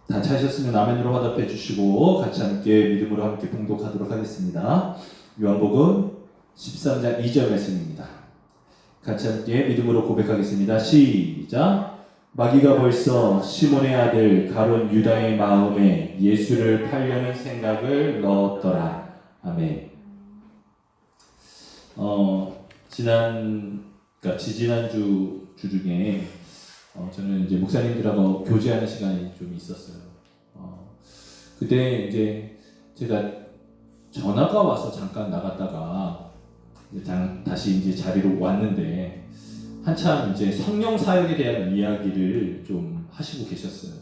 다 찾으셨으면 아멘으로 화답해 주시고 같이 함께 믿음으로 함께 봉독하도록 하겠습니다. 요한복음 13장 2절 말씀입니다. 같이 함께 믿음으로 고백하겠습니다. 시작. 마귀가 벌써 시몬의 아들 가룟 유다의 마음에 예수를 팔려는 생각을 넣었더라. 아멘. 지지난주 중에 저는 이제 목사님들하고 교제하는 시간이 좀 있었어요. 그때 이제 제가 전화가 와서 잠깐 나갔다가 다시 이제 자리로 왔는데 한참 이제 성령 사역에 대한 이야기를 좀 하시고 계셨어요.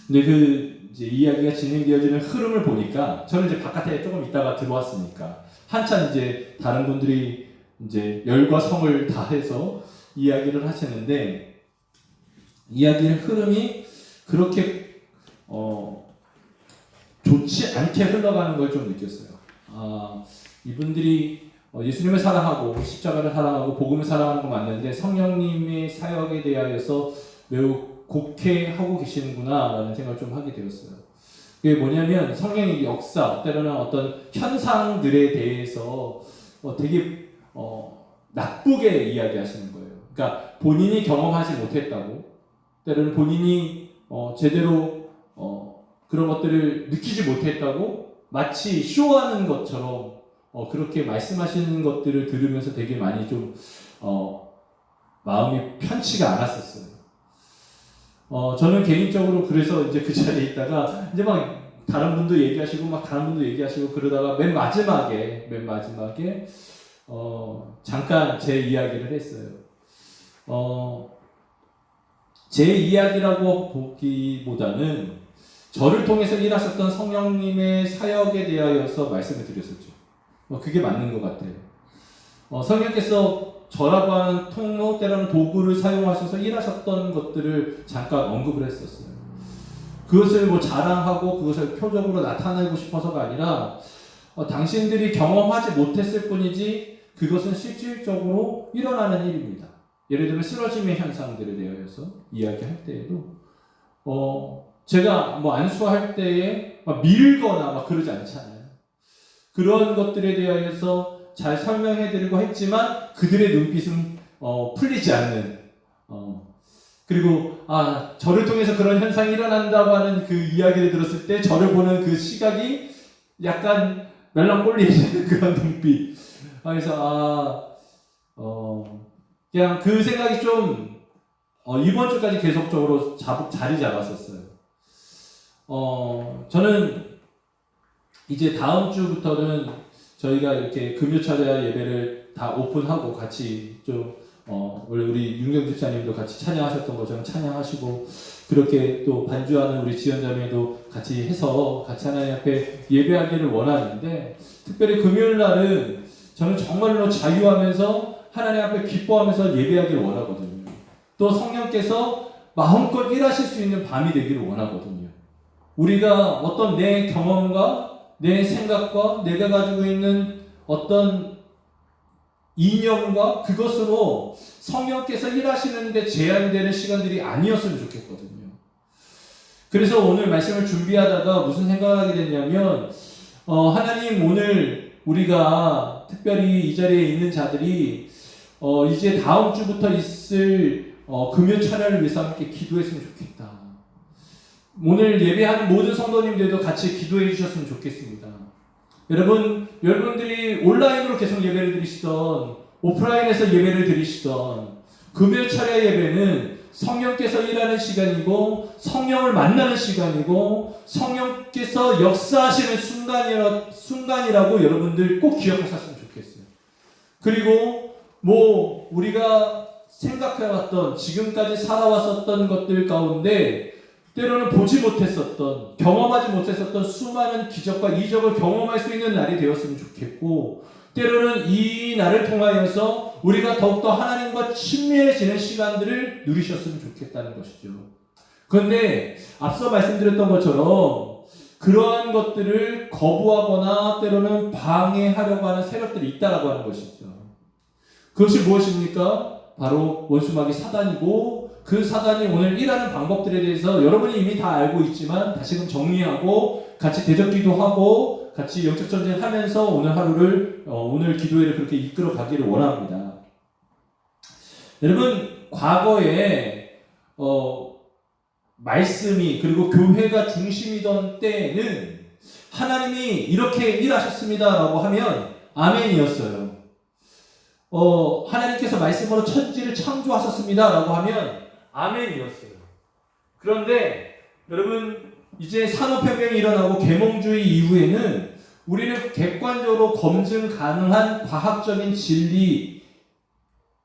근데 그 이제 이야기가 진행되어지는 흐름을 보니까 저는 이제 바깥에 조금 있다가 들어왔으니까 한참 이제 다른 분들이 이제 열과 성을 다해서 이야기를 하시는데 이야기의 흐름이 그렇게 좋지 않게 흘러가는 걸 좀 느꼈어요. 이분들이 예수님을 사랑하고 십자가를 사랑하고 복음을 사랑하는 건 맞는데 성령님의 사역에 대하여서 매우 곡해하고 계시는구나 라는 생각을 좀 하게 되었어요. 그게 뭐냐면 성령의 역사, 때로는 어떤 현상들에 대해서 되게 나쁘게 이야기하시는 거예요. 그러니까 본인이 경험하지 못했다고, 때로는 본인이 제대로 그런 것들을 느끼지 못했다고 마치 쇼하는 것처럼 그렇게 말씀하시는 것들을 들으면서 되게 많이 좀 마음이 편치가 않았었어요. 저는 개인적으로 그래서 이제 그 자리에 있다가 이제 막 다른 분도 얘기하시고 막 다른 분도 얘기하시고 그러다가 맨 마지막에 잠깐 제 이야기를 했어요. 제 이야기라고 보기보다는 저를 통해서 일하셨던 성령님의 사역에 대하여서 말씀을 드렸었죠. 그게 맞는 것 같아요. 성령께서 저라고 하는 통로, 때로는 도구를 사용하셔서 일하셨던 것들을 잠깐 언급을 했었어요. 그것을 뭐 자랑하고 그것을 표적으로 나타내고 싶어서가 아니라 당신들이 경험하지 못했을 뿐이지 그것은 실질적으로 일어나는 일입니다. 예를 들면 쓰러짐의 현상들에 대해서 이야기할 때에도 제가 뭐 안수할 때에 막 밀거나 막 그러지 않잖아요. 그런 것들에 대해서 잘 설명해드리고 했지만 그들의 눈빛은 풀리지 않는 그리고 저를 통해서 그런 현상이 일어난다고 하는 그 이야기를 들었을 때 저를 보는 그 시각이 약간 멜랑콜리해지는 그런 눈빛. 그래서 그냥 그 생각이 좀 이번 주까지 계속적으로 자리 잡았었어요. 저는 이제 다음 주부터는 저희가 이렇게 금요철야 예배를 다 오픈하고 같이 좀 원래 우리 윤경 집사님도 같이 찬양하셨던 것처럼 찬양하시고 그렇게 또 반주하는 우리 지연자매도 같이 해서 같이 하나님 앞에 예배하기를 원하는데 특별히 금요일 날은 저는 정말로 자유하면서 하나님 앞에 기뻐하면서 예배하기를 원하거든요. 또 성령께서 마음껏 일하실 수 있는 밤이 되기를 원하거든요. 우리가 어떤 내 경험과 내 생각과 내가 가지고 있는 어떤 이념과 그것으로 성령께서 일하시는데 제한되는 시간들이 아니었으면 좋겠거든요. 그래서 오늘 말씀을 준비하다가 무슨 생각을 하게 됐냐면 하나님 오늘 우리가 특별히 이 자리에 있는 자들이 이제 다음 주부터 있을 금요 찬양을 위해서 함께 기도했으면 좋겠다. 오늘 예배하는 모든 성도님들도 같이 기도해 주셨으면 좋겠습니다. 여러분들이 온라인으로 계속 예배를 드리시던 오프라인에서 예배를 드리시던 금요 찬양 예배는 성령께서 일하는 시간이고 성령을 만나는 시간이고 성령께서 역사하시는 순간이라고 여러분들 꼭 기억하셨으면 좋겠어요. 그리고 뭐 우리가 생각해왔던 지금까지 살아왔었던 것들 가운데 때로는 보지 못했었던 경험하지 못했었던 수많은 기적과 이적을 경험할 수 있는 날이 되었으면 좋겠고 때로는 이 날을 통하여서 우리가 더욱더 하나님과 친밀해지는 시간들을 누리셨으면 좋겠다는 것이죠. 그런데 앞서 말씀드렸던 것처럼 그러한 것들을 거부하거나 때로는 방해하려고 하는 세력들이 있다라고 하는 것이죠. 그것이 무엇입니까? 바로 원수마귀 사단이고 그 사단이 오늘 일하는 방법들에 대해서 여러분이 이미 다 알고 있지만 다시금 정리하고 같이 대적기도 하고 같이 영적 전쟁하면서 오늘 하루를 오늘 기도회를 그렇게 이끌어 가기를 원합니다. 여러분 과거에 말씀이 그리고 교회가 중심이던 때에는 하나님이 이렇게 일하셨습니다라고 하면 아멘이었어요. 하나님께서 말씀으로 천지를 창조하셨습니다라고 하면 아멘이었어요. 그런데 여러분 이제 산업혁명이 일어나고 계몽주의 이후에는 우리는 객관적으로 검증 가능한 과학적인 진리가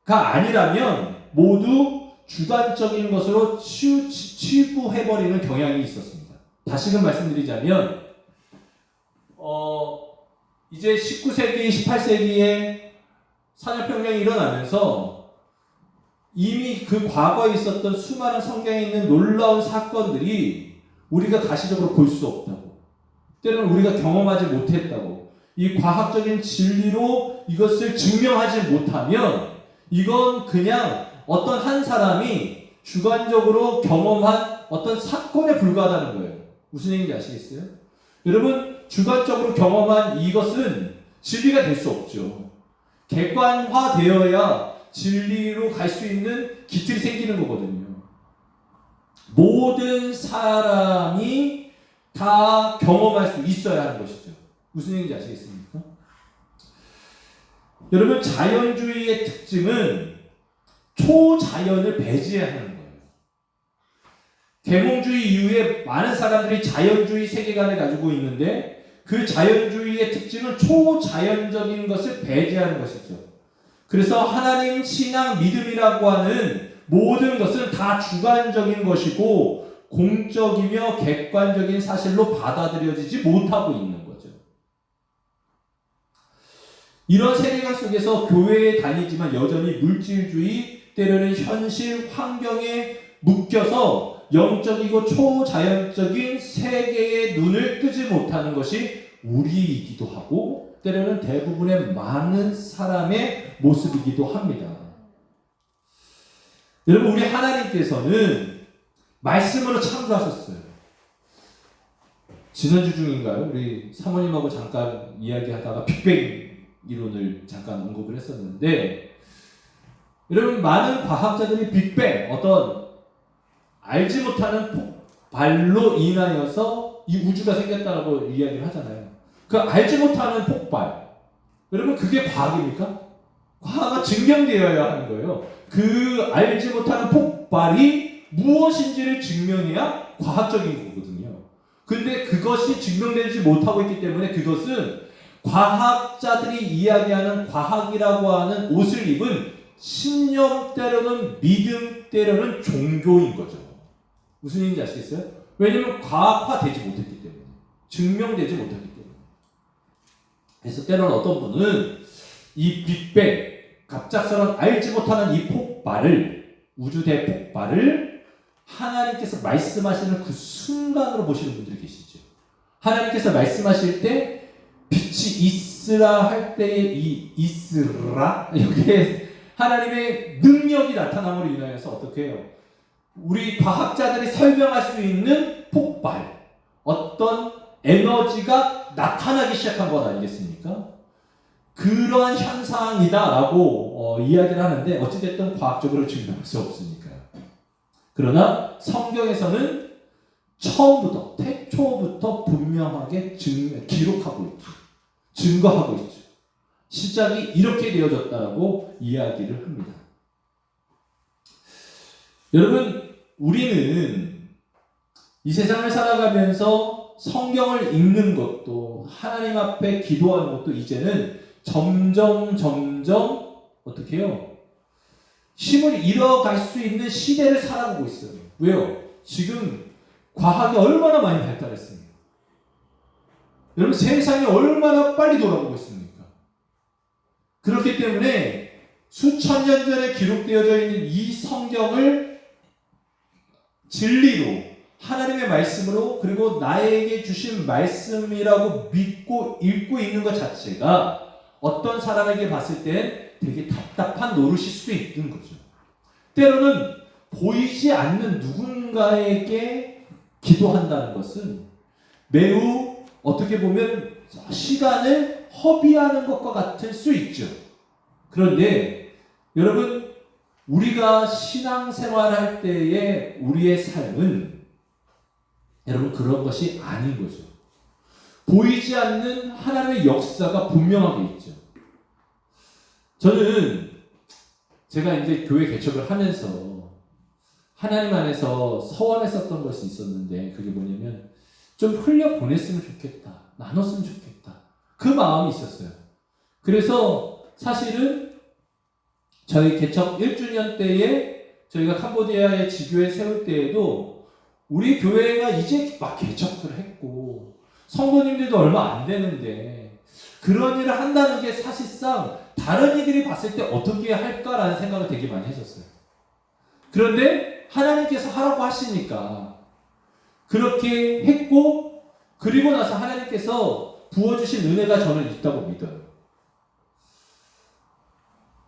아니라면 모두 주관적인 것으로 치부해버리는 경향이 있었습니다. 다시금 말씀드리자면 이제 19세기, 18세기에 산업혁명이 일어나면서 이미 그 과거에 있었던 수많은 성경에 있는 놀라운 사건들이 우리가 가시적으로 볼 수 없다고, 때로는 우리가 경험하지 못했다고, 이 과학적인 진리로 이것을 증명하지 못하면 이건 그냥 어떤 한 사람이 주관적으로 경험한 어떤 사건에 불과하다는 거예요. 무슨 얘기인지 아시겠어요? 여러분 주관적으로 경험한 이것은 진리가 될 수 없죠. 객관화되어야 진리로 갈 수 있는 기틀이 생기는 거거든요. 모든 사람이 다 경험할 수 있어야 하는 것이죠. 무슨 얘기인지 아시겠습니까? 여러분 자연주의의 특징은 초자연을 배제하는 거예요. 계몽주의 이후에 많은 사람들이 자연주의 세계관을 가지고 있는데 그 자연주의의 특징은 초자연적인 것을 배제하는 것이죠. 그래서 하나님, 신앙, 믿음이라고 하는 모든 것은 다 주관적인 것이고 공적이며 객관적인 사실로 받아들여지지 못하고 있는 거죠. 이런 세계관 속에서 교회에 다니지만 여전히 물질주의, 때로는 현실, 환경에 묶여서 영적이고 초자연적인 세계의 눈을 뜨지 못하는 것이 우리이기도 하고 때로는 대부분의 많은 사람의 모습이기도 합니다. 여러분 우리 하나님께서는 말씀으로 창조하셨어요. 지난주 중인가요? 우리 사모님하고 잠깐 이야기하다가 빅뱅 이론을 잠깐 언급을 했었는데 여러분 많은 과학자들이 빅뱅 어떤 알지 못하는 폭발로 인하여서 이 우주가 생겼다라고 이야기를 하잖아요. 그 알지 못하는 폭발 여러분 그게 과학입니까? 과학은 증명되어야 하는 거예요. 그 알지 못하는 폭발이 무엇인지를 증명해야 과학적인 거거든요. 근데 그것이 증명되지 못하고 있기 때문에 그것은 과학자들이 이야기하는 과학이라고 하는 옷을 입은 신념 때로는 믿음 때로는 종교인 거죠. 무슨 얘기인지 아시겠어요? 왜냐하면 과학화되지 못했기 때문에 증명되지 못했기 때문에 그래서 때로는 어떤 분은 이 빅뱅 갑작스러운 알지 못하는 이 폭발을 우주 대폭발을 하나님께서 말씀하시는 그 순간으로 보시는 분들이 계시죠. 하나님께서 말씀하실 때 빛이 있으라 할 때의 이 있으라 여기에 하나님의 능력이 나타남으로 인하여서 어떻게 해요? 우리 과학자들이 설명할 수 있는 폭발 어떤 에너지가 나타나기 시작한 것 아니겠습니까? 그러한 현상이다라고 이야기를 하는데 어찌됐든 과학적으로 증명할 수 없으니까요. 그러나 성경에서는 처음부터 태초부터 분명하게 기록하고 있죠. 증거하고 있죠. 시작이 이렇게 되어졌다라고 이야기를 합니다. 여러분 우리는 이 세상을 살아가면서 성경을 읽는 것도 하나님 앞에 기도하는 것도 이제는 점점 어떻게 해요? 힘을 잃어갈 수 있는 시대를 살아가고 있어요. 왜요? 지금 과학이 얼마나 많이 발달했습니까? 여러분 세상이 얼마나 빨리 돌아가고 있습니까? 그렇기 때문에 수천 년 전에 기록되어져 있는 이 성경을 진리로 하나님의 말씀으로 그리고 나에게 주신 말씀이라고 믿고 읽고 있는 것 자체가 어떤 사람에게 봤을 땐 되게 답답한 노릇일 수도 있는 거죠. 때로는 보이지 않는 누군가에게 기도한다는 것은 매우 어떻게 보면 시간을 허비하는 것과 같을 수 있죠. 그런데 여러분, 우리가 신앙생활할 때의 우리의 삶은 여러분 그런 것이 아닌 거죠. 보이지 않는 하나님의 역사가 분명하게 있죠. 저는 제가 이제 교회 개척을 하면서 하나님 안에서 서원했었던 것이 있었는데, 그게 뭐냐면 좀 흘려보냈으면 좋겠다, 나눴으면 좋겠다, 그 마음이 있었어요. 그래서 사실은 저희 개척 1주년 때에 저희가 캄보디아의 지교회 세울 때에도 우리 교회가 이제 막 개척을 했고 성도님들도 얼마 안 되는데 그런 일을 한다는 게 사실상 다른 이들이 봤을 때 어떻게 할까라는 생각을 되게 많이 했었어요. 그런데 하나님께서 하라고 하시니까 그렇게 했고, 그리고 나서 하나님께서 부어주신 은혜가 저는 있다고 믿어요.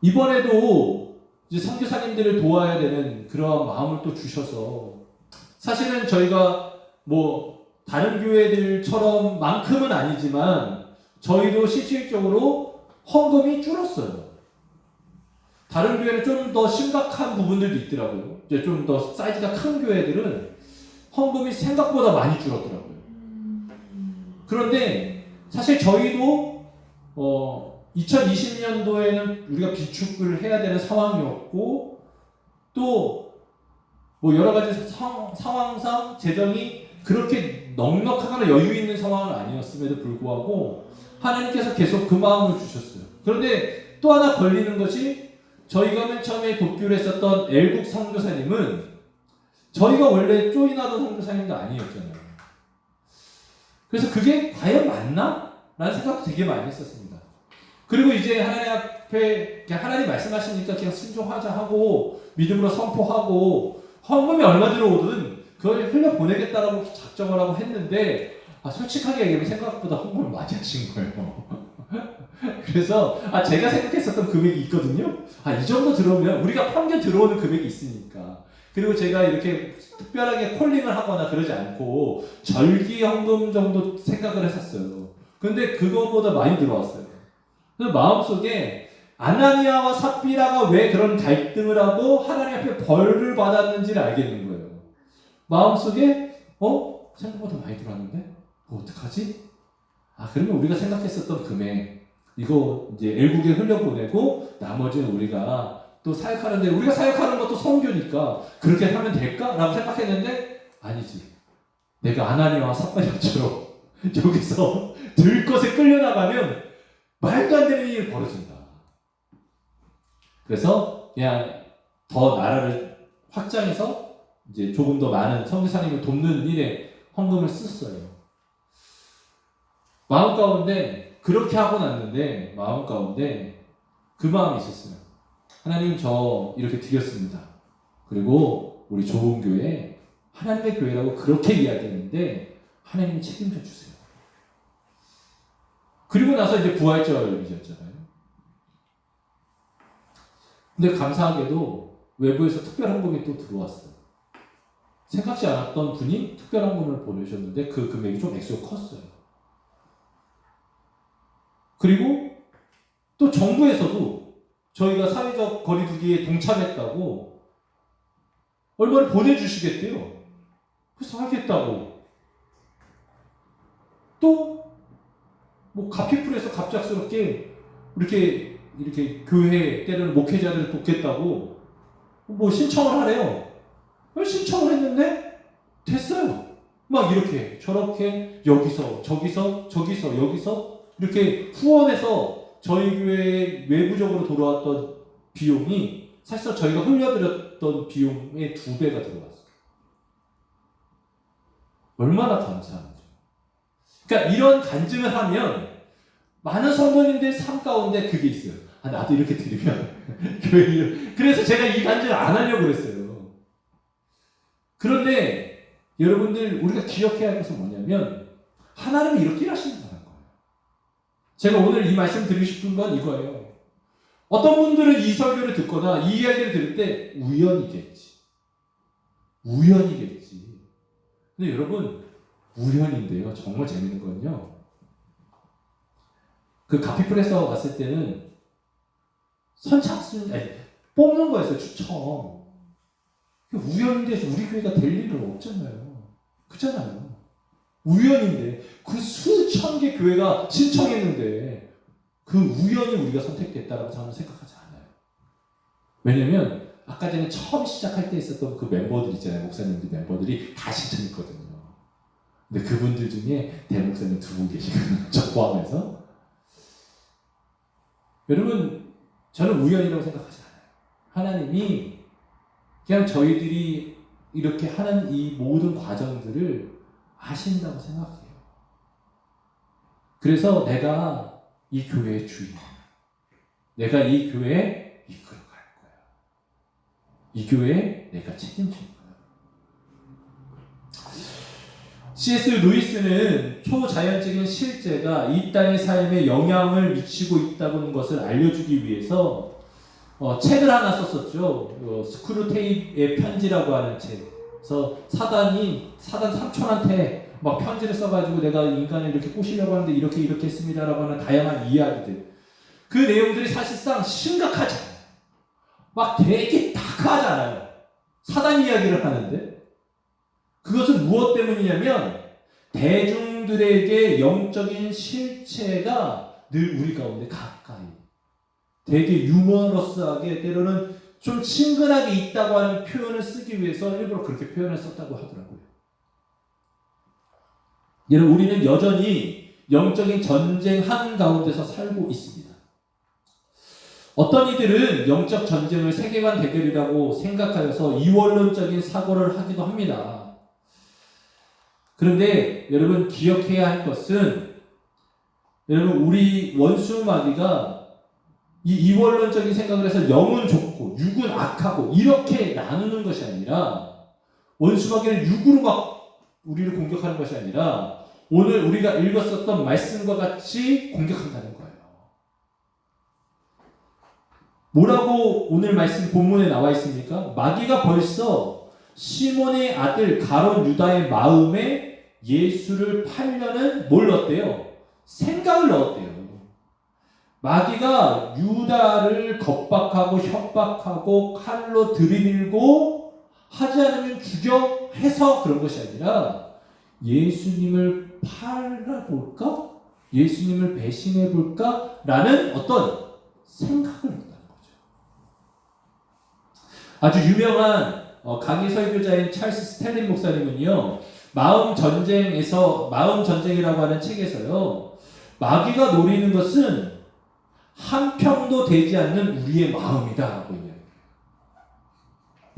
이번에도 이제 선교사님들을 도와야 되는 그런 마음을 또 주셔서, 사실은 저희가 뭐 다른 교회들처럼 만큼은 아니지만 저희도 실질적으로 헌금이 줄었어요. 다른 교회는 좀 더 심각한 부분들도 있더라고요. 이제 좀 더 사이즈가 큰 교회들은 헌금이 생각보다 많이 줄었더라고요. 그런데 사실 저희도 2020년도에는 우리가 비축을 해야 되는 상황이었고, 또 뭐 여러 가지 상황상 재정이 그렇게 넉넉하거나 여유 있는 상황은 아니었음에도 불구하고 하나님께서 계속 그 마음을 주셨어요. 그런데 또 하나 걸리는 것이, 저희가 맨 처음에 독교를 했었던 엘국 선교사님은 저희가 원래 조인하던 선교사님도 아니었잖아요. 그래서 그게 과연 맞나? 라는 생각도 되게 많이 했었습니다. 그리고 이제 하나님 앞에 그냥 하나님 말씀하시니까 그냥 순종하자 하고 믿음으로 선포하고 헌금이 얼마 들어오든 그걸 흘려보내겠다라고 작정을 하고 했는데, 솔직하게 얘기하면 생각보다 헌금을 많이 하신 거예요. 그래서 제가 생각했었던 금액이 있거든요. 이 정도 들어오면 우리가 평균 들어오는 금액이 있으니까. 그리고 제가 이렇게 특별하게 콜링을 하거나 그러지 않고 절기 헌금 정도 생각을 했었어요. 근데 그거보다 많이 들어왔어요. 그래서 마음속에 아나니아와 삽비라가 왜 그런 갈등을 하고 하나님 앞에 벌을 받았는지를 알겠는 거예요. 마음속에 생각보다 많이 들어왔는데 어떡하지? 그러면 우리가 생각했었던 금액 이거 이제 엘국에 흘려보내고 나머지는 우리가 또 사역하는데, 우리가 사역하는 것도 선교니까 그렇게 하면 될까? 라고 생각했는데 아니지. 내가 아나니아와 삽비라처럼 여기서 들것에 끌려나가면 말도 안 되는 일이 벌어진다. 그래서 그냥 더 나라를 확장해서 이제 조금 더 많은 선교사님을 돕는 일에 헌금을 썼어요. 마음 가운데 그렇게 하고 났는데 마음 가운데 그 마음이 있었어요. 하나님, 저 이렇게 드렸습니다. 그리고 우리 좋은 교회 하나님의 교회라고 그렇게 이야기했는데 하나님이 책임져 주세요. 그리고 나서 이제 부활절이었잖아요. 근데 감사하게도 외부에서 특별 헌금이 또 들어왔어요. 생각지 않았던 분이 특별 헌금을 보내셨는데 그 금액이 좀 액수가 컸어요. 그리고 또 정부에서도 저희가 사회적 거리두기에 동참했다고 얼마를 보내주시겠대요. 그래서 하겠다고. 또 뭐 가피풀에서 갑작스럽게 이렇게 교회 때로는 목회자들을 돕겠다고 뭐 신청을 하래요. 신청을 했는데 됐어요. 막 이렇게 저렇게 여기서 저기서 여기서 이렇게 후원해서 저희 교회에 외부적으로 돌아왔던 비용이 사실상 저희가 흘려드렸던 비용의 2배가 들어왔어요. 얼마나 감사한지. 그러니까 이런 간증을 하면 많은 성도님들 삶 가운데 그게 있어요. 나도 이렇게 드리면 교회. 그래서 제가 이 간증을 안 하려고 그랬어요. 그런데 여러분들, 우리가 기억해야 할 것은 뭐냐면 하나님은 이렇게 일하신다는 거예요. 제가 오늘 이 말씀 드리고 싶은 건 이거예요. 어떤 분들은 이 설교를 듣거나 이 이야기를 들을 때 우연이겠지, 우연이겠지. 근데 여러분, 우연인데요. 정말 재밌는 건요. 그 가피프레서 갔을 때는 뽑는 거였어요. 추첨. 우연인데 우리 교회가 될 일은 없잖아요. 그렇잖아요. 우연인데 그 수천 개 교회가 신청했는데 그 우연히 우리가 선택됐다라고 저는 생각하지 않아요. 왜냐면 아까 전에 처음 시작할 때 있었던 그 멤버들 있잖아요. 목사님들 멤버들이 다 신청했거든요. 근데 그분들 중에 대목사님 2분 계시거든요. 저 포함해서. 여러분, 저는 우연이라고 생각하지 않아요. 하나님이 그냥 저희들이 이렇게 하는 이 모든 과정들을 아신다고 생각해요. 그래서 내가 이 교회의 주인, 내가 이 교회에 이끌어갈 거야. 이 교회에 내가 책임질 거야. C.S. 루이스는 초자연적인 실제가 이 땅의 삶에 영향을 미치고 있다는 것을 알려주기 위해서 책을 하나 썼었죠. 스크루테이프의 편지라고 하는 책. 그래서 사단 삼촌한테 막 편지를 써가지고 내가 인간을 이렇게 꼬시려고 하는데 이렇게 했습니다라고 하는 다양한 이야기들. 그 내용들이 사실상 심각하지 않아요. 막 되게 다크하지 않아요. 사단 이야기를 하는데 그것은 무엇 때문이냐면 대중들에게 영적인 실체가 늘 우리 가운데 가까이 되게 유머러스하게 때로는 좀 친근하게 있다고 하는 표현을 쓰기 위해서 일부러 그렇게 표현을 썼다고 하더라고요. 여러분, 우리는 여전히 영적인 전쟁 한가운데서 살고 있습니다. 어떤 이들은 영적 전쟁을 세계관 대결이라고 생각하여서 이원론적인 사고를 하기도 합니다. 그런데 여러분 기억해야 할 것은 여러분 우리 원수 마귀가 이 이원론적인 생각을 해서 영은 좋고 육은 악하고 이렇게 나누는 것이 아니라 원수 마귀는 육으로 막 우리를 공격하는 것이 아니라 오늘 우리가 읽었었던 말씀과 같이 공격한다는 거예요. 뭐라고 오늘 말씀 본문에 나와 있습니까? 마귀가 벌써 시몬의 아들 가룟 유다의 마음에 예수를 팔려는 뭘 넣었대요? 생각을 넣었대요. 마귀가 유다를 겁박하고 협박하고 칼로 들이밀고 하지 않으면 죽여 해서 그런 것이 아니라 예수님을 팔아볼까? 예수님을 배신해볼까? 라는 어떤 생각을 한다는 거죠. 아주 유명한 강의 설교자인 찰스 스탠리 목사님은요, 마음 전쟁이라고 하는 책에서요, 마귀가 노리는 것은 한 평도 되지 않는 우리의 마음이다라고 이야기해요.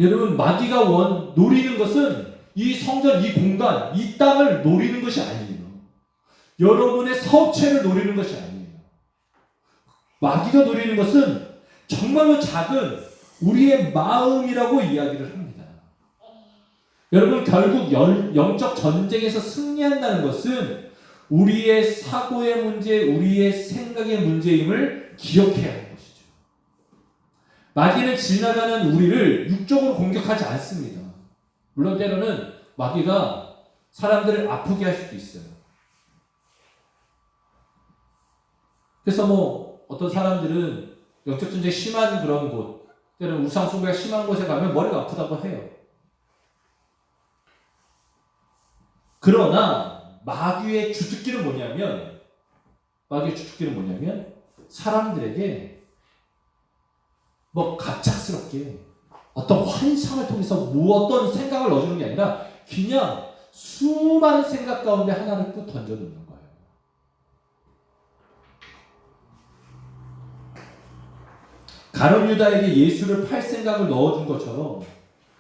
여러분, 마귀가 노리는 것은 이 성전, 이 공간, 이 땅을 노리는 것이 아니에요. 여러분의 서체를 노리는 것이 아니에요. 마귀가 노리는 것은 정말로 작은 우리의 마음이라고 이야기를 합니다. 여러분, 결국 영적 전쟁에서 승리한다는 것은 우리의 사고의 문제, 우리의 생각의 문제임을 기억해야 하는 것이죠. 마귀는 지나가는 우리를 육적으로 공격하지 않습니다. 물론 때로는 마귀가 사람들을 아프게 할 수도 있어요. 그래서 어떤 사람들은 영적 전쟁이 심한 그런 곳, 때로는 우상 숭배가 심한 곳에 가면 머리가 아프다고 해요. 그러나 마귀의 주특기는 뭐냐면 사람들에게 갑작스럽게 어떤 환상을 통해서 어떤 생각을 넣어주는 게 아니라 그냥 수많은 생각 가운데 하나를 또 던져놓는 거예요. 가룟 유다에게 예수를 팔 생각을 넣어준 것처럼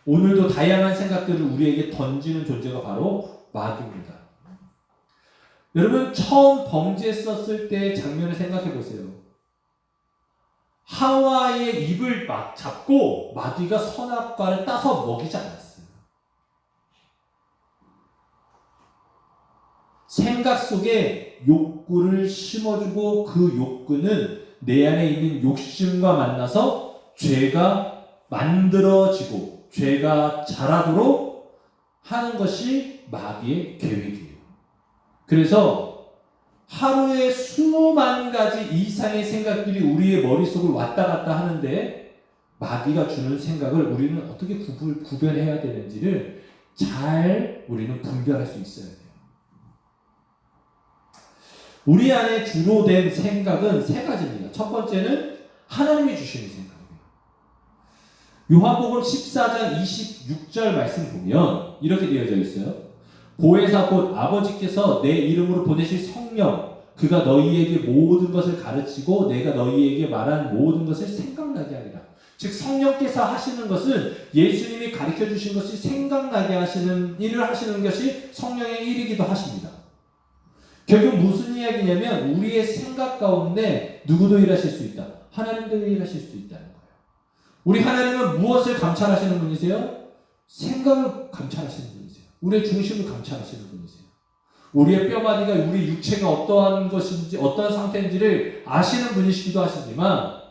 오늘도 다양한 생각들을 우리에게 던지는 존재가 바로 마귀입니다. 여러분, 처음 범죄했었을 때의 장면을 생각해 보세요. 하와의 입을 막 잡고 마귀가 선악과를 따서 먹이지 않았어요. 생각 속에 욕구를 심어주고 그 욕구는 내 안에 있는 욕심과 만나서 죄가 만들어지고 죄가 자라도록 하는 것이 마귀의 계획이에요. 그래서 하루에 수만 가지 이상의 생각들이 우리의 머릿속을 왔다 갔다 하는데 마귀가 주는 생각을 우리는 어떻게 구별해야 되는지를 잘 우리는 분별할 수 있어야 돼요. 우리 안에 주로 된 생각은 세 가지입니다. 첫 번째는 하나님이 주시는 생각이에요. 요한복음 14장 26절 말씀 보면 이렇게 되어져 있어요. 보혜사 곧 아버지께서 내 이름으로 보내실 성령 그가 너희에게 모든 것을 가르치고 내가 너희에게 말한 모든 것을 생각나게 하리라. 즉 성령께서 하시는 것은 예수님이 가르쳐 주신 것이 생각나게 하시는 일을 하시는 것이 성령의 일이기도 하십니다. 결국 무슨 이야기냐면 우리의 생각 가운데 누구도 일하실 수 있다. 하나님도 일하실 수 있다는 거예요. 우리 하나님은 무엇을 감찰하시는 분이세요? 생각을 감찰하시는 분이세요. 우리의 중심을 감찰하시는 분이세요. 우리의 뼈마디가 우리 육체가 어떠한 것인지 어떠한 상태인지를 아시는 분이시기도 하시지만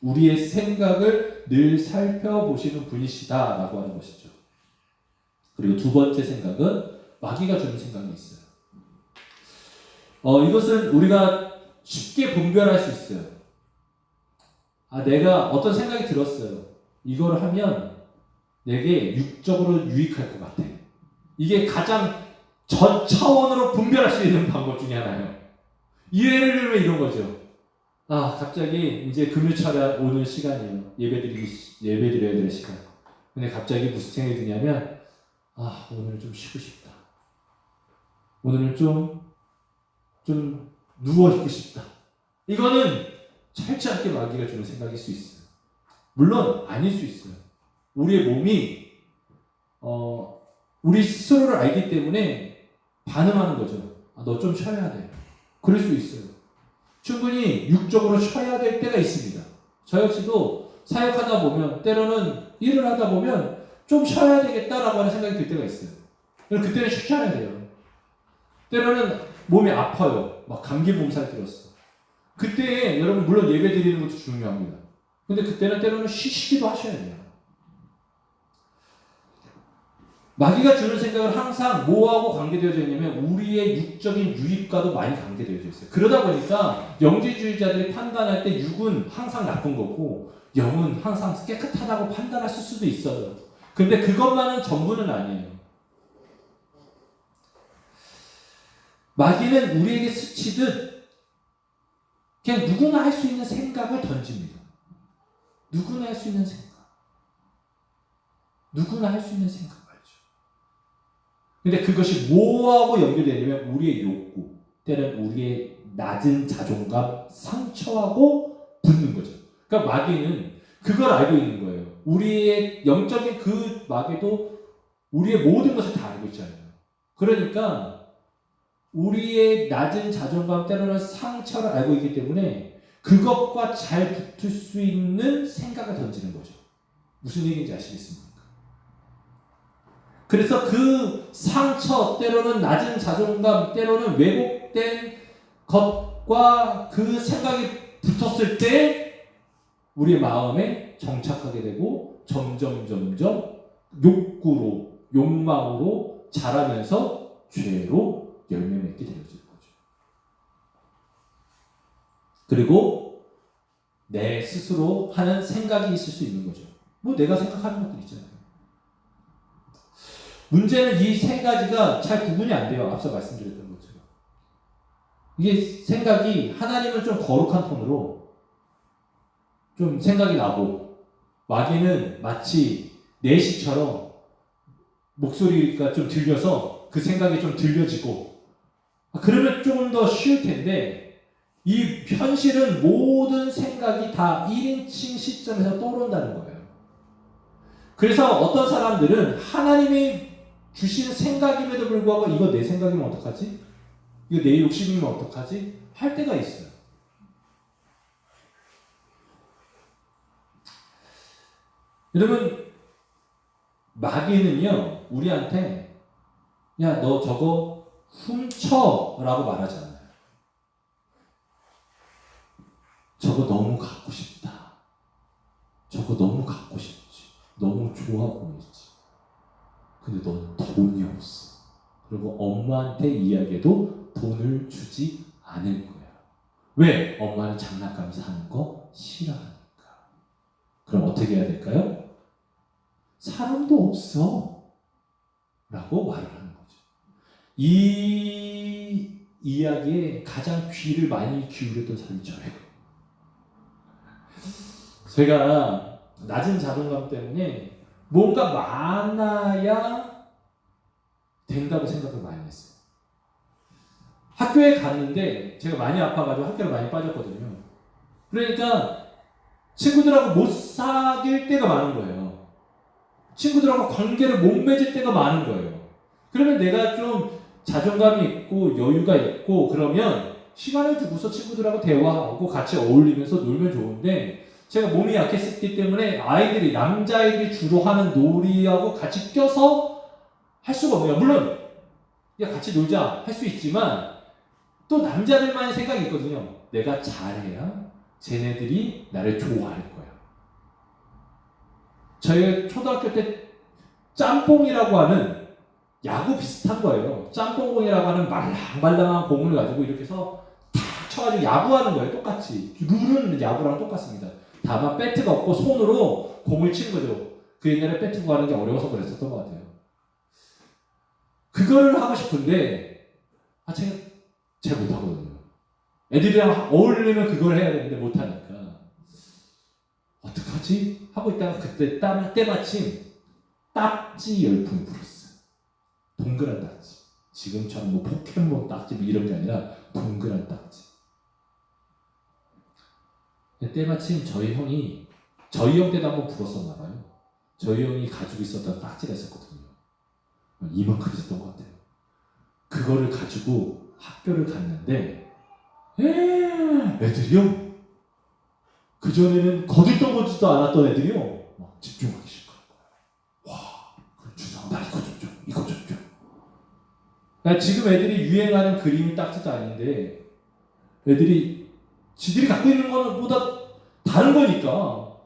우리의 생각을 늘 살펴보시는 분이시다라고 하는 것이죠. 그리고 두 번째 생각은 마귀가 주는 생각이 있어요. 이것은 우리가 쉽게 분별할 수 있어요. 내가 어떤 생각이 들었어요. 이걸 하면 내게 육적으로 유익할 것 같아. 이게 가장 전 차원으로 분별할 수 있는 방법 중에 하나예요. 예를 들면 이런 거죠. 갑자기 이제 금요철에 오는 시간이에요. 예배드려야 될 시간. 근데 갑자기 무슨 생각이 드냐면, 오늘 좀 쉬고 싶다. 오늘은 좀 누워있고 싶다. 이거는 철저히 않게 마귀가 주는 생각일 수 있어요. 물론 아닐 수 있어요. 우리의 몸이 우리 스스로를 알기 때문에 반응하는 거죠. 너 좀 쉬어야 돼. 그럴 수 있어요. 충분히 육적으로 쉬어야 될 때가 있습니다. 저 역시도 사역하다 보면 때로는 일을 하다 보면 좀 쉬어야 되겠다라고 하는 생각이 들 때가 있어요. 그때는 쉬어야 돼요. 때로는 몸이 아파요. 막 감기 몸살 들었어. 그때 여러분 물론 예배 드리는 것도 중요합니다. 근데 그때는 때로는 쉬시기도 하셔야 돼요. 마귀가 주는 생각은 항상 뭐하고 관계되어져 있냐면 우리의 육적인 유익과도 많이 관계되어져 있어요. 그러다 보니까 영지주의자들이 판단할 때 육은 항상 나쁜 거고 영은 항상 깨끗하다고 판단할 수도 있어요. 근데 그것만은 전부는 아니에요. 마귀는 우리에게 스치듯 그냥 누구나 할 수 있는 생각을 던집니다. 누구나 할 수 있는 생각. 누구나 할 수 있는 생각 말이죠. 근데 그것이 뭐하고 연결되냐면 우리의 욕구, 때는 우리의 낮은 자존감, 상처하고 붙는 거죠. 그러니까 마귀는 그걸 알고 있는 거예요. 우리의 영적인 그 마귀도 우리의 모든 것을 다 알고 있잖아요. 그러니까 우리의 낮은 자존감 때로는 상처를 알고 있기 때문에 그것과 잘 붙을 수 있는 생각을 던지는 거죠. 무슨 얘기인지 아시겠습니까? 그래서 그 상처, 때로는 낮은 자존감, 때로는 왜곡된 것과 그 생각이 붙었을 때 우리의 마음에 정착하게 되고 점점 욕구로, 욕망으로 자라면서 죄로 열매 맺게 되어질 거죠. 그리고 내 스스로 하는 생각이 있을 수 있는 거죠. 내가 생각하는 것들 있잖아요. 문제는 이 세 가지가 잘 구분이 안 돼요. 앞서 말씀드렸던 것처럼. 이게 생각이 하나님은 좀 거룩한 톤으로 좀 생각이 나고 마귀는 마치 내시처럼 목소리가 좀 들려서 그 생각이 좀 들려지고 그러면 조금 더 쉬울 텐데 이 현실은 모든 생각이 다 1인칭 시점에서 떠오른다는 거예요. 그래서 어떤 사람들은 하나님이 주시는 생각임에도 불구하고 이거 내 생각이면 어떡하지? 이거 내 욕심이면 어떡하지? 할 때가 있어요. 여러분 마귀는요 우리한테 야 너 저거 훔쳐라고 말하지 않아요. 저거 너무 갖고 싶다. 저거 너무 갖고 싶지. 너무 좋아 보이지. 근데 넌 돈이 없어. 그리고 엄마한테 이야기해도 돈을 주지 않을 거야. 왜? 엄마는 장난감 사는 거 싫어하니까. 그럼 어떻게 해야 될까요? 사람도 없어. 라고 말을 하는 거죠. 이 이야기에 가장 귀를 많이 기울였던 사람이 저예요. 제가 낮은 자존감 때문에 뭔가 많아야 된다고 생각을 많이 했어요. 학교에 갔는데 제가 많이 아파가지고 학교를 많이 빠졌거든요. 그러니까 친구들하고 못 사귈 때가 많은 거예요. 친구들하고 관계를 못 맺을 때가 많은 거예요. 그러면 내가 좀 자존감이 있고 여유가 있고 그러면 시간을 두고서 친구들하고 대화하고 같이 어울리면서 놀면 좋은데 제가 몸이 약했기 때문에 아이들이 남자아이들이 주로 하는 놀이하고 같이 껴서 할 수가 없어요. 물론 야 같이 놀자 할 수 있지만 또 남자들만의 생각이 있거든요. 내가 잘해야 쟤네들이 나를 좋아할 거야. 저희 초등학교 때 짬뽕이라고 하는 야구 비슷한 거예요. 짬뽕공이라고 하는 말랑말랑한 공을 가지고 이렇게 해서 탁 쳐가지고 야구하는 거예요. 똑같이. 룰은 야구랑 똑같습니다. 다만 배트가 없고 손으로 공을 치는 거죠. 그 옛날에 배트 구하는 게 어려워서 그랬었던 것 같아요. 그거를 하고 싶은데 제가 잘 못하거든요. 애들이랑 어울리면 그걸 해야 되는데 못하니까 어떡하지? 하고 있다가 그때 때마침 딱지 열풍이 불었어요. 동그란 딱지. 지금처럼 뭐 포켓몬 딱지 뭐 이런 게 아니라 동그란 딱지. 때마침 저희 형 때도 한번 불었었나 봐요. 저희 형이 가지고 있었던 딱지가 있었거든요. 이만큼 있었던 것 같아요. 그거를 가지고 학교를 갔는데 애들이요? 그전에는 거들떠보지도 않았던 애들이요? 막 집중하기 시작하는 거예요. 와, 준성아 나 이거 좀 줘. 이거 좀 줘. 지금 애들이 유행하는 그림 딱지도 아닌데 애들이 지들이 갖고 있는 것보다 다른 거니까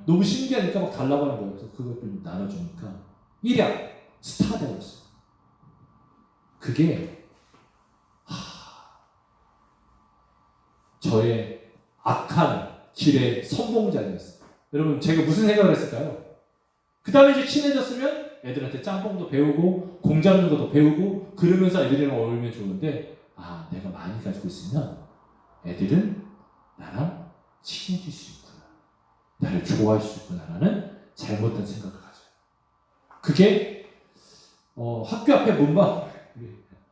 너무 신기하니까 막 달라고 하는 거예요. 그래서 그걸 좀 나눠주니까 일약 스타가 되었어요. 그게 저의 악한 길의 선봉장이었어요. 여러분 제가 무슨 생각을 했을까요? 그 다음에 이제 친해졌으면 애들한테 짬뽕도 배우고 공 잡는 것도 배우고 그러면서 애들이랑 어울리면 좋은데 내가 많이 가지고 있으면 애들은 나랑 친해질 수 있구나. 나를 좋아할 수 있구나라는 잘못된 생각을 가져요. 그게 학교 앞에 문방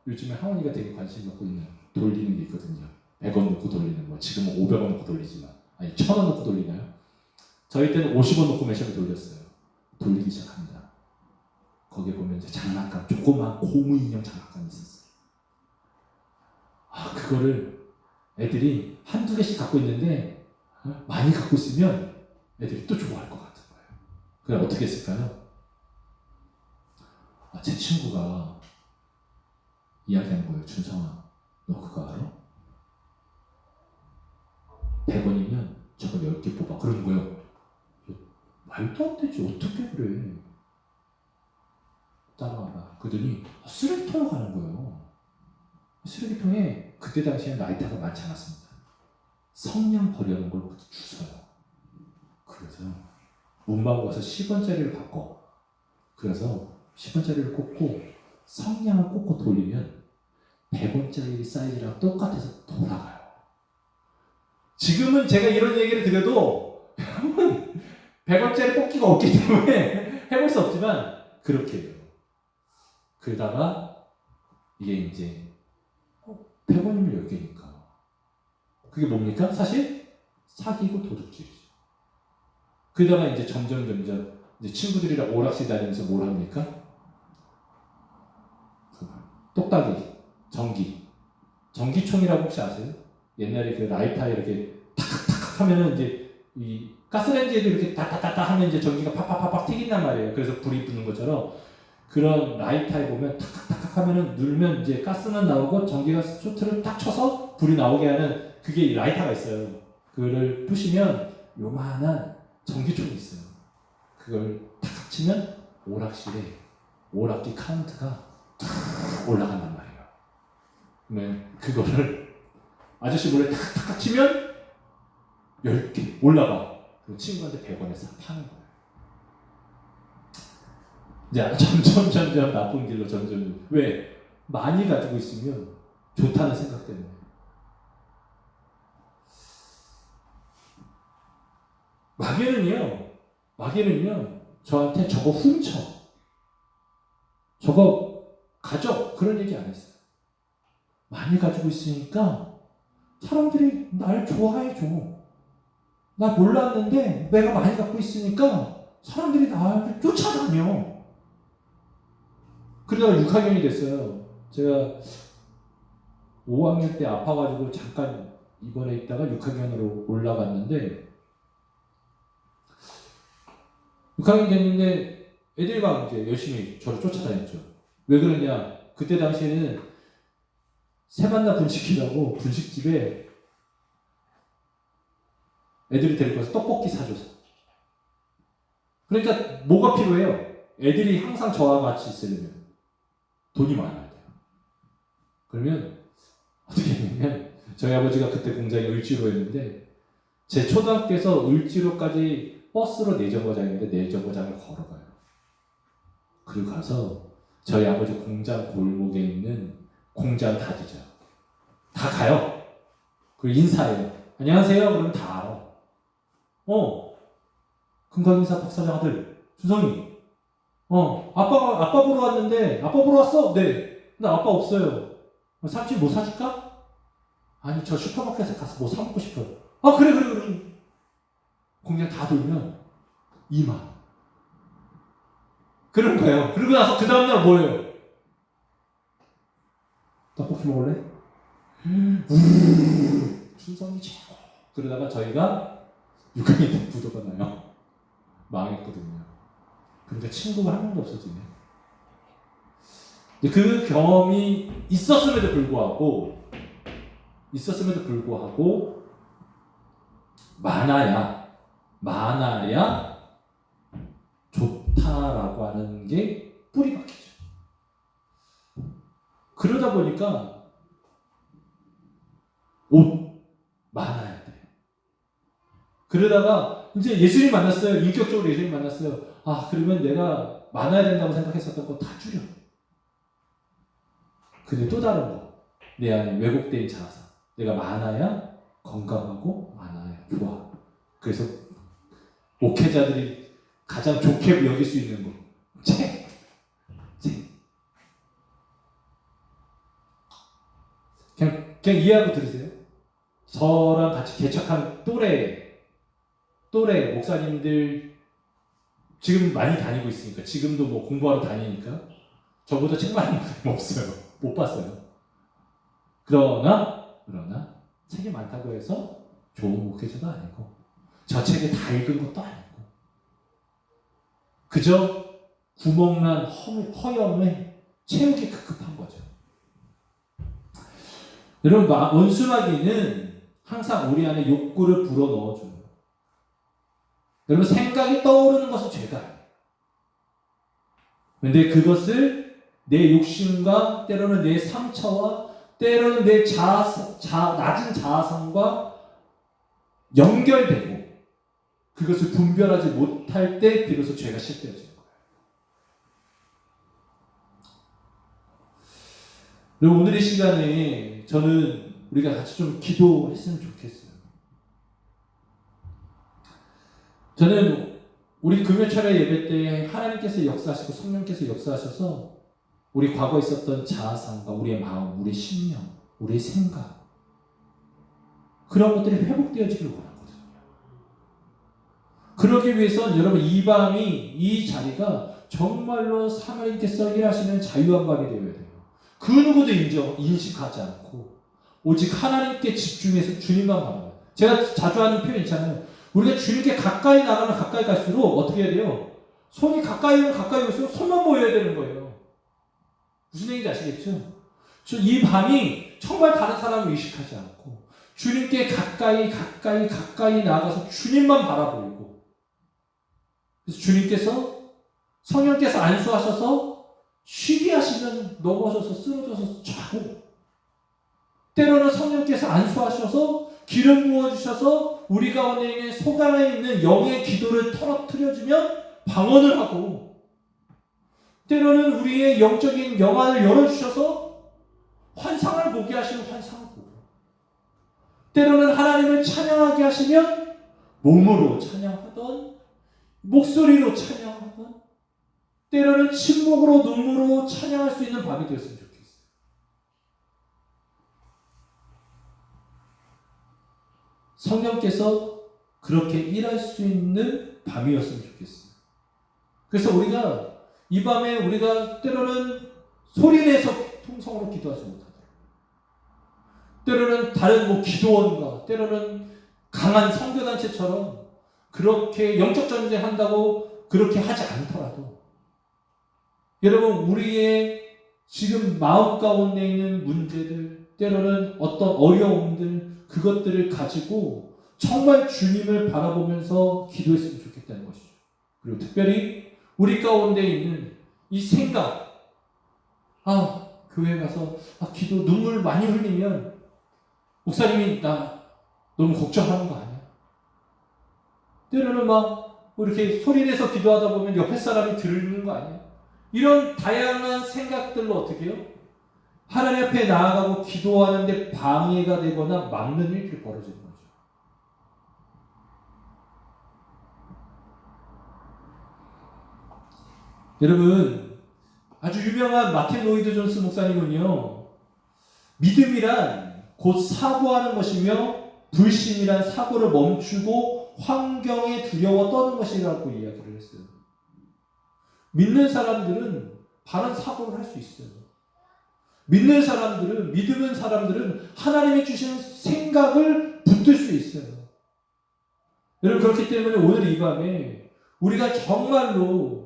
요즘에 하원이가 되게 관심 갖고 있는 돌리는 게 있거든요. 100원 넣고 돌리는 거. 지금은 500원 넣고 돌리지만 1000원 넣고 돌리나요? 저희 때는 50원 넣고 매셔를 돌렸어요. 돌리기 시작합니다. 거기에 보면 이제 장난감, 조그만 고무 인형 장난감이 있었어요. 그거를 애들이 한두 개씩 갖고 있는데 많이 갖고 있으면 애들이 또 좋아할 것 같은 거예요. 그래 어떻게 했을까요? 제 친구가 이야기하는 거예요. 준성아, 너 그거 알아? 100원이면 저거 10개 뽑아. 그러는 거예요. 말도 안 되지. 어떻게 그래. 따라와봐. 그러더니 쓰레기통을 가는 거예요. 쓰레기통에 그때 당시에 라이터가 많지 않았습니다. 성냥 버리는 걸 주워요. 그래서 문방구 가서 10원짜리를 바꿔. 그래서 10원짜리를 꽂고 성냥을 꽂고 돌리면 100원짜리 사이즈랑 똑같아서 돌아가요. 지금은 제가 이런 얘기를 드려도 100원짜리 뽑기가 없기 때문에 해볼 수 없지만 그렇게 해요. 그러다가 이게 이제 100원이면 10개니까 그게 뭡니까? 사실 사기고 도둑질이죠. 그러다가 이제 점점 이제 친구들이랑 오락실 다니면서 뭘 합니까? 똑딱이, 전기총이라고 혹시 아세요? 옛날에 그 라이터에 이렇게 탁탁탁 하면은 이제 이 가스레인지에도 이렇게 따따따따 하면 이제 전기가 팍팍팍팍 튀긴단 말이에요. 그래서 불이 붙는 것처럼 그런 라이터에 보면 탁탁탁 하면은 누르면 이제 가스는 나오고 전기가 쇼트를 딱 쳐서 불이 나오게 하는 그게 라이터가 있어요. 그거를 부시면 요만한 전기총이 있어요. 그걸 탁 치면 오락실에 오락기 카운트가 탁 올라간단 말이에요. 그러면 그거를 아저씨 몰래 탁탁 치면 10개 올라가. 그리고 친구한테 100원에 싹 파는 거예요. 이제 점점 나쁜 길로 점점. 왜? 많이 가지고 있으면 좋다는 생각 때문에. 마귀는요 저한테 저거 훔쳐, 저거 가져, 그런 얘기 안 했어요. 많이 가지고 있으니까 사람들이 날 좋아해줘. 나 몰랐는데 내가 많이 갖고 있으니까 사람들이 나를 쫓아다녀. 그러다가 6학년이 됐어요. 제가 5학년 때 아파가지고 잠깐 입원해 있다가 6학년으로 올라갔는데 6학년 됐는데 애들이 막 이제 열심히 저를 쫓아다녔죠. 왜 그러냐? 그때 당시에는 세만나 분식이라고 분식집에 애들이 데리고 와서 떡볶이 사줘서. 그러니까 뭐가 필요해요? 애들이 항상 저와 같이 있으려면 돈이 많아야 돼요. 그러면 어떻게 했냐면 저희 아버지가 그때 공장이 을지로였는데 제 초등학교에서 을지로까지 버스로 내정거장인데 내정거장을 걸어가요. 그리고 가서 저희 아버지 공장 골목에 있는 공장 다지죠. 다 가요. 그리고 인사해요. 안녕하세요. 그러면 다 알아. 금강인사 박사장 아들 준성이. 아빠 보러 왔는데. 아빠 보러 왔어? 네. 근데 아빠 없어요. 삼촌 뭐 사줄까? 아니 저 슈퍼마켓에 가서 뭐 사 먹고 싶어요. 그래. 공장 다 돌면 2만. 그런 거예요. 그러고 나서 그 다음날 뭐예요? 떡볶이 먹을래? 준성이 최고. 그러다가 저희가 6학년 때 부도가 나요. 망했거든요. 그러니까 친구가 한 명도 없어지네. 그 경험이 있었음에도 불구하고 많아야 좋다라고 하는 게 뿌리박히죠. 그러다 보니까 옷 많아야 돼요. 그러다가 이제 예수님 만났어요. 인격적으로 예수님 만났어요. 그러면 내가 많아야 된다고 생각했었던 거 다 줄여. 근데 또 다른 거. 내 안에 왜곡된 자아상. 내가 많아야 건강하고 많아야 좋아. 그래서 목회자들이 가장 좋게 여길 수 있는 거. 책. 그냥 이해하고 들으세요. 저랑 같이 개척한 또래 목사님들 지금 많이 다니고 있으니까 지금도 뭐 공부하러 다니니까 저보다 책 많이 없어요. 못 봤어요. 그러나 책이 많다고 해서 좋은 목회자도 아니고 저 책을 다 읽은 것도 아니고 그저 구멍난 허영에 채우기 급급한 거죠. 여러분, 원수마귀는 항상 우리 안에 욕구를 불어넣어줘요. 여러분, 생각이 떠오르는 것은 죄가 아니에요. 그런데 그것을 내 욕심과 때로는 내 상처와 때로는 내 낮은 자아상과 연결되고 그것을 분별하지 못할 때 비로소 죄가 시작되어지는 거예요. 그리고 오늘 이 시간에 저는 우리가 같이 좀 기도했으면 좋겠어요. 저는 우리 금요철의 예배 때 하나님께서 역사하시고 성령께서 역사하셔서 우리 과거에 있었던 자아상과 우리의 마음, 우리의 심령, 우리의 생각 그런 것들이 회복되어지기를 원하거든요. 그러기 위해서는 여러분 이 밤이 이 자리가 정말로 하나님께서 일하시는 자유한 밤이 되어야 돼요. 그 누구도 인식하지 않고 오직 하나님께 집중해서 주님만 바라봐요. 제가 자주 하는 표현 있잖아요. 우리가 주님께 가까이 나가면 가까이 갈수록 어떻게 해야 돼요? 손이 가까이 오면 가까이 올수록 손만 보여야 되는 거예요. 무슨 얘기인지 아시겠죠? 이 밤이 정말 다른 사람을 의식하지 않고 주님께 가까이 나아가서 주님만 바라보고 그래서 주님께서 성령께서 안수하셔서 쉬게 하시면 넘어져서 쓰러져서 자고, 때로는 성령께서 안수하셔서 기름 부어주셔서 우리 가운데 있는 속 안에 있는 영의 기도를 터뜨려주면 방언을 하고, 때로는 우리의 영적인 영안을 열어주셔서 환상을 보게 하시는 환상을 보고, 때로는 하나님을 찬양하게 하시면 몸으로 찬양하던, 목소리로 찬양하던, 때로는 침묵으로 눈물로 찬양할 수 있는 밤이 되었으면 좋겠어요. 성령께서 그렇게 일할 수 있는 밤이었으면 좋겠어요. 그래서 우리가 이 밤에 우리가 때로는 소리내서 통성으로 기도하지 못하더라고요. 때로는 다른 기도원과 때로는 강한 선교단체처럼 그렇게 영적 전쟁한다고 그렇게 하지 않더라도, 여러분, 우리의 지금 마음 가운데 있는 문제들, 때로는 어떤 어려움들, 그것들을 가지고 정말 주님을 바라보면서 기도했으면 좋겠다는 것이죠. 그리고 특별히 우리 가운데 있는 이 생각, 교회 가서 기도 눈물 많이 흘리면 목사님이 나 너무 걱정하는 거 아니야? 때로는 이렇게 소리내서 기도하다 보면 옆에 사람이 들는 거 아니야? 이런 다양한 생각들로 어떻게 해요? 하나님 앞에 나아가고 기도하는데 방해가 되거나 막는 일들이 벌어지는 거죠. 여러분, 아주 유명한 마틴 로이드 존스 목사님은요, 믿음이란 곧 사고하는 것이며 불신이란 사고를 멈추고 환경에 두려워 떠는 것이라고 이야기를 했어요. 믿는 사람들은 바른 사고를 할 수 있어요. 믿는 사람들은 하나님이 주신 생각을 붙들 수 있어요. 여러분, 그렇기 때문에 오늘 이 밤에 우리가 정말로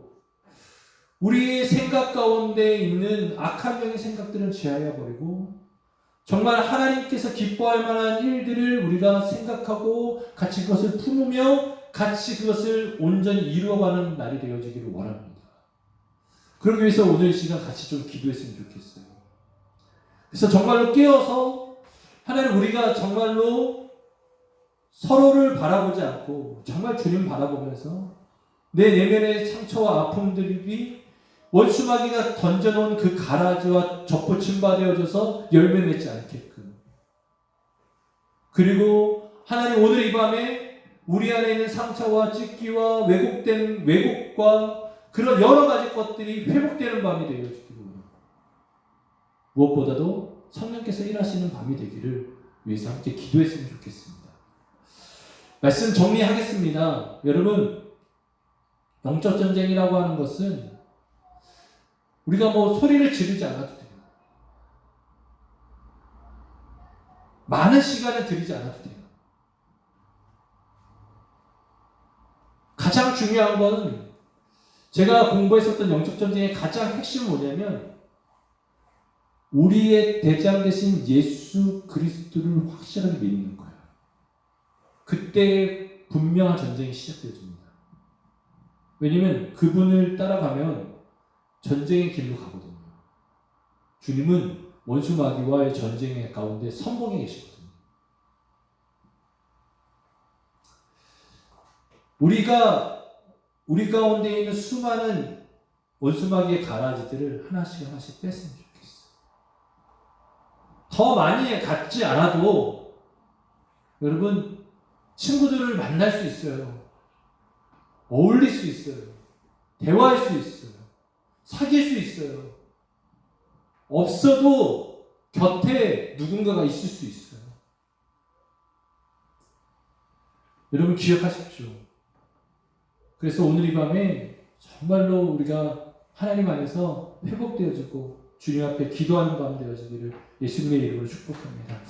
우리의 생각 가운데 있는 악한 영의 생각들은 제하여 버리고, 정말 하나님께서 기뻐할 만한 일들을 우리가 생각하고 같이 그것을 품으며 같이 그것을 온전히 이루어가는 날이 되어지기를 원합니다. 그러기 위해서 오늘 이 시간 같이 좀 기도했으면 좋겠어요. 그래서 정말로 깨어서 하나님, 우리가 정말로 서로를 바라보지 않고 정말 주님 바라보면서 내 내면의 상처와 아픔들이 원수마귀가 던져놓은 그 가라지와 접붙임 바되어져서 열매 맺지 않게끔, 그리고 하나님, 오늘 이 밤에 우리 안에 있는 상처와 찢기와 왜곡과 그런 여러 가지 것들이 회복되는 밤이 되어지기를, 무엇보다도 성령께서 일하시는 밤이 되기를 위해서 함께 기도했으면 좋겠습니다. 말씀 정리하겠습니다. 여러분, 영적 전쟁이라고 하는 것은 우리가 소리를 지르지 않아도 돼요. 많은 시간을 들이지 않아도 돼요. 가장 중요한 건, 제가 공부했었던 영적 전쟁의 가장 핵심은 뭐냐면, 우리의 대장 되신 예수 그리스도를 확실하게 믿는 거예요. 그때 분명한 전쟁이 시작되어집니다. 왜냐면 그분을 따라가면 전쟁의 길로 가거든요. 주님은 원수 마귀와의 전쟁의 가운데 선봉에 계시거든요. 우리 가운데 있는 수많은 원수 마귀의 가라지들을 하나씩 뺐으면 좋겠어요. 더 많이 갖지 않아도 여러분, 친구들을 만날 수 있어요. 어울릴 수 있어요. 대화할 수 있어요. 사귈 수 있어요. 없어도 곁에 누군가가 있을 수 있어요. 여러분, 기억하십시오. 그래서 오늘 이 밤에 정말로 우리가 하나님 안에서 회복되어지고 주님 앞에 기도하는 밤 되어지기를 예수님의 이름으로 축복합니다.